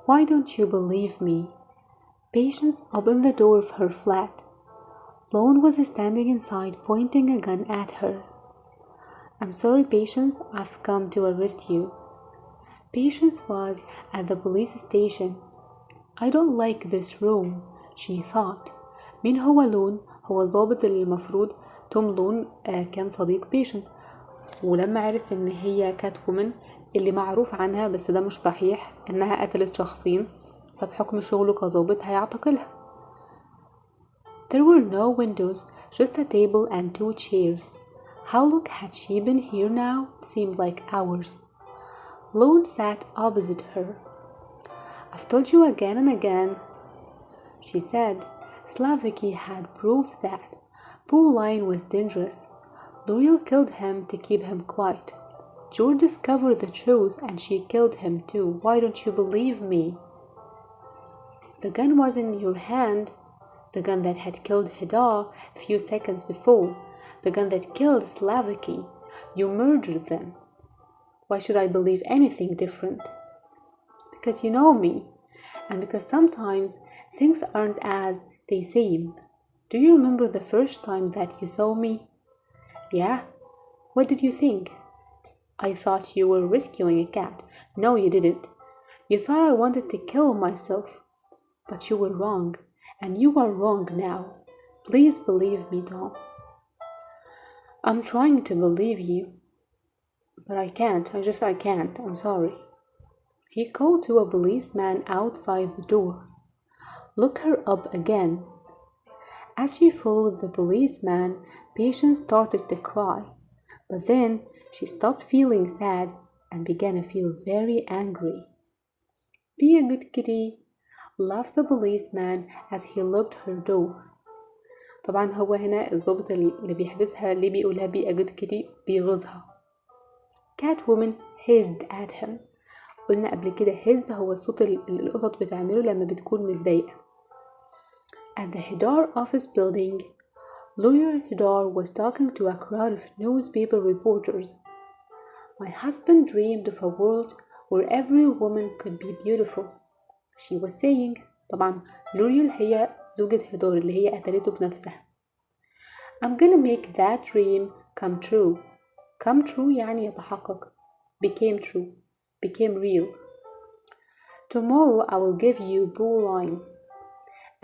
Why don't you believe me? Patience opened the door of her flat. Lone was standing inside, pointing a gun at her. I'm sorry, Patience, I've come to arrest you. Patience was at the police station. I don't like this room, she thought. مين هو لون؟ هو الضابط اللي المفروض توم لون كان صديق بيشنس، ولما عرف ان هي كات وومن اللي معروف عنها بس ده مش صحيح انها قتلت شخصين، فبحكم شغله كظابط هيعتقلها. There were no windows, just a table and 2 chairs. How long had she been here now? It seemed like hours. Lone sat opposite her. I've told you again and again, she said. Slaviki had proved that Pauline was dangerous. L'Oreal killed him to keep him quiet. George discovered the truth and she killed him too. Why don't you believe me? The gun was in your hand. The gun that had killed Hida a few seconds before. The gun that killed Slaviki. You murdered them. Why should I believe anything different? Because you know me, and because sometimes things aren't as they seem. Do you remember the first time that you saw me? Yeah? What did you think? I thought you were rescuing a cat. No, you didn't. You thought I wanted to kill myself. But you were wrong, and you are wrong now. Please believe me, Tom. I'm trying to believe you, but I can't. I can't. I'm sorry. He called to a policeman outside the door. Look her up again. As she followed the policeman, Patience started to cry, but then she stopped feeling sad and began to feel very angry. Be a good kitty, laughed the policeman as he locked her door. طبعا هو هنا الضابط اللي بيحبسها اللي بيقولها be a good kitty بيغيظها. Catwoman hissed at him. قلنا قبل كده hissed هو الصوت القطط بتعمله لما بتكون متضايقة. At the Hidar office building, lawyer Hidar was talking to a crowd of newspaper reporters. My husband dreamed of a world where every woman could be beautiful, she was saying. طبعا لوريال هي زوجة هيدار اللي هي قتلته بنفسها. I'm gonna make that dream come true. Come true يعني يتحقق. Became true. Became real. Tomorrow I will give you Pauline.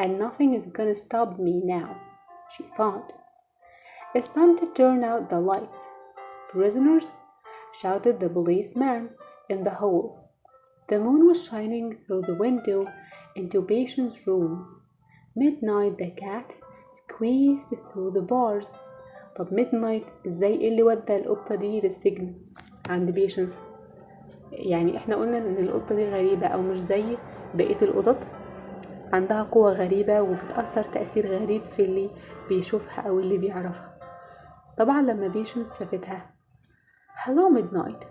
And nothing is gonna stop me now, she thought. It's time to turn out the lights. Prisoners, shouted the policeman in the hall. The moon was shining through the window into Patience's room. Midnight the cat squeezed through the bars. طب midnight ازاي اللي ودى القطة دي للسجن عند بيشنس؟ يعني احنا قلنا ان القطة دي غريبة او مش زي بقية القطط، عندها قوة غريبة وبتأثر تأثير غريب في اللي بيشوفها أو اللي بيعرفها. طبعا لما بيشنس شافتها Hello Midnight,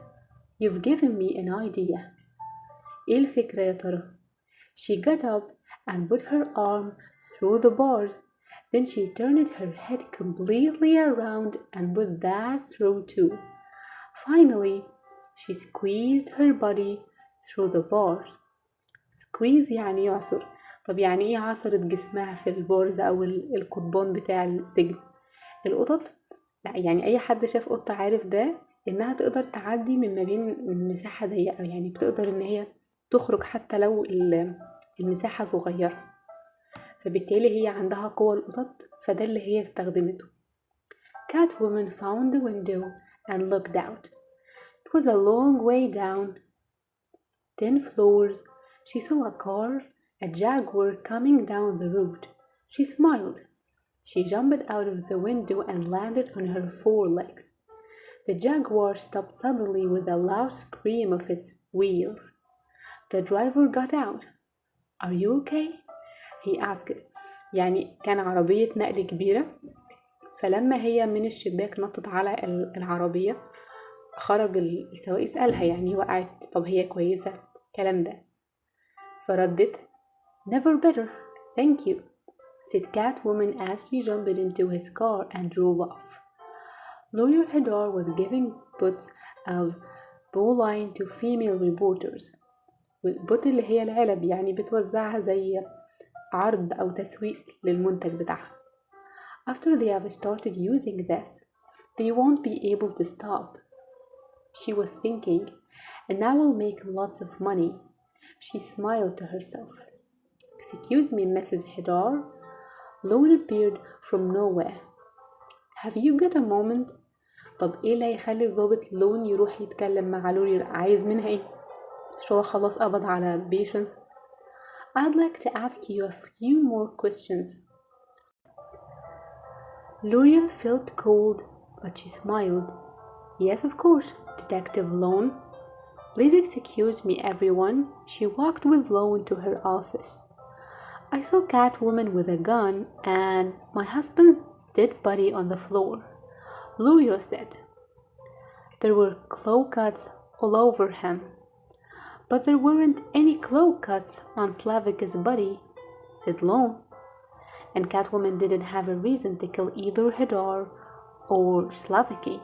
you've given me an idea. إيه الفكرة يا ترى؟ She got up and put her arm through the bars. Then she turned her head completely around and put that through too. Finally, she squeezed her body through the bars. Squeeze يعني يعصر. طب يعني ايه عصرت جسمها في البارز او القضبان بتاع السجن؟ القطط لا، يعني اي حد شاف قطة عارف ده انها تقدر تعدي من ما بين مساحة ضيقة، يعني بتقدر ان هي تخرج حتى لو المساحة صغيرة، فبالتالي هي عندها قوة القطط، فده اللي هي استخدمته. Catwoman found the window and looked out. It was a long way down, 10 floors. She saw a car, a Jaguar coming down the road. She smiled. She jumped out of the window and landed on her 4 legs. The Jaguar stopped suddenly with a loud scream of its wheels. The driver got out. Are you okay? He asked. يعني كان عربية نقل كبيرة، فلما هي من الشباك نطت على العربية خرج السواق سألها يعني وقعت، طب هي كويسة؟ كلام ده. فردت Never better, thank you, said Catwoman as she jumped into his car and drove off. Lawyer Hadar was giving butts of bowline to female reporters. والبوت اللي هي العلب، يعني بتوزعها زي عرض أو تسويق للمنتج بتاعها. After they have started using this, they won't be able to stop. She was thinking, and I will make lots of money. She smiled to herself. Excuse me, Mrs. Hidar. Lone appeared from nowhere. Have you got a moment? طب ايه اللي هيخلي ضابط لون يروح يتكلم مع لوري؟ عايز منها ايه؟ مش هو خلاص قبض على patients؟ I'd like to ask you a few more questions. L'Oreal felt cold, but she smiled. Yes, of course, Detective Lone. Please excuse me, everyone. She walked with Lone to her office. I saw Catwoman with a gun and my husband's dead body on the floor. Louis was dead. There were claw cuts all over him, but there weren't any claw cuts on Slavic's body, said Lone. And Catwoman didn't have a reason to kill either Hidar or Slavicky.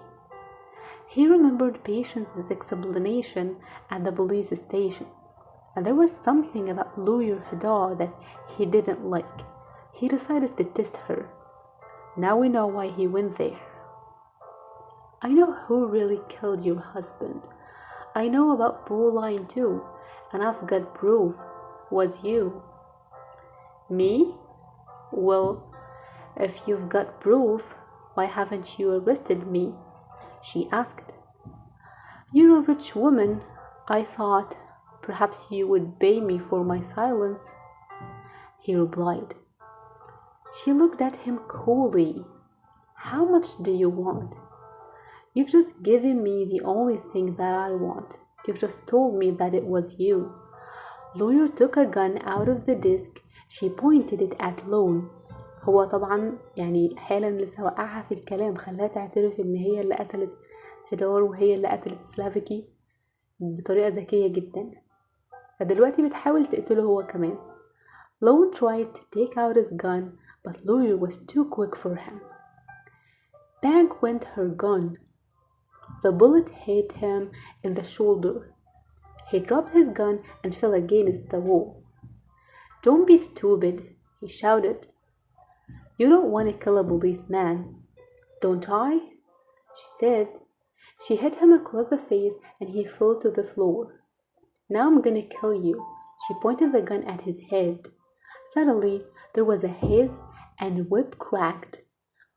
He remembered Patience's explanation at the police station, and there was something about Lawyer Hidar that he didn't like. He decided to test her. Now we know why he went there. I know who really killed your husband. I know about Pauline too, and I've got proof. It was you. Me? Well, if you've got proof, why haven't you arrested me? She asked. You're a rich woman. I thought perhaps you would pay me for my silence. He replied. She looked at him coolly. How much do you want? You've just given me the only thing that I want. You've just told me that it was you. Lawyer took a gun out of the desk. She pointed it at Lone. هو طبعا يعني حالا لسه وقعها في الكلام، خلاها تعترف ان هي اللي قتلت هدار وهي اللي قتلت سلافيكي بطريقة ذكية جدا، فدلوقتي بتحاول تقتله هو كمان. Lone tried to take out his gun, but Lawyer was too quick for him. Bang went her gun. The bullet hit him in the shoulder. He dropped his gun and fell against the wall. Don't be stupid, he shouted. You don't want to kill a policeman, don't I? She said. She hit him across the face and he fell to the floor. Now I'm gonna kill you. She pointed the gun at his head. Suddenly, there was a hiss and whip cracked.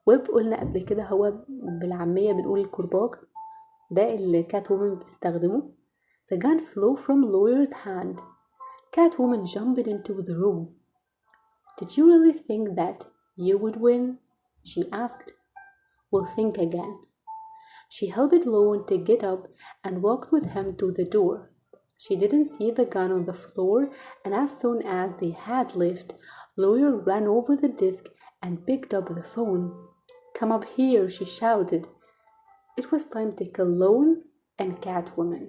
whip قلنا قبل كده هو بالعامية بنقول الكرباج، ده اللي Catwoman بتستخدمه. The gun flew from Lawyer's hand. Catwoman jumped into the room. Did you really think that you would win? She asked. Well, think again. She helped Lone to get up and walked with him to the door. She didn't see the gun on the floor, and as soon as they had left, Lawyer ran over the desk and picked up the phone. Come up here, she shouted. It was time to kill Lone and Catwoman.